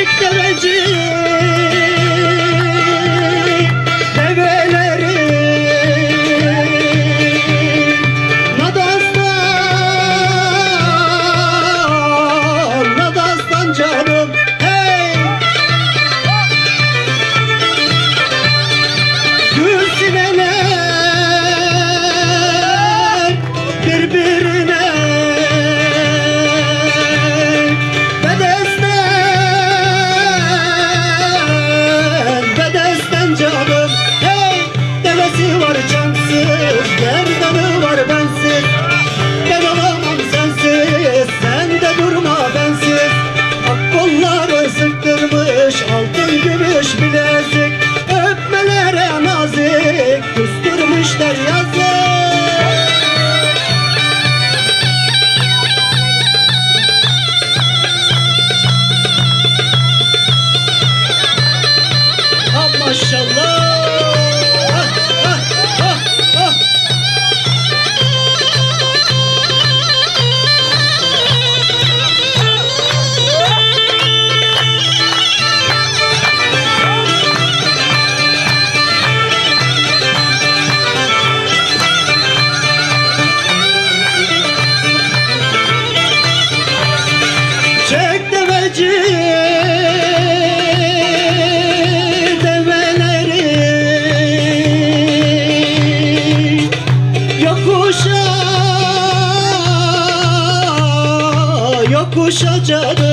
çek deveci develeri Nadastan canım hey gülsineler birbirine bedesten canım hey devesi var cansız gerdanı var bensiz ben olamam sensiz sen de durma bensiz ak kolları sıktırmış altın gümüş bilezik öpmelere nazik küstürmüşler yazık maşallah. Çek deveci yokuşa canım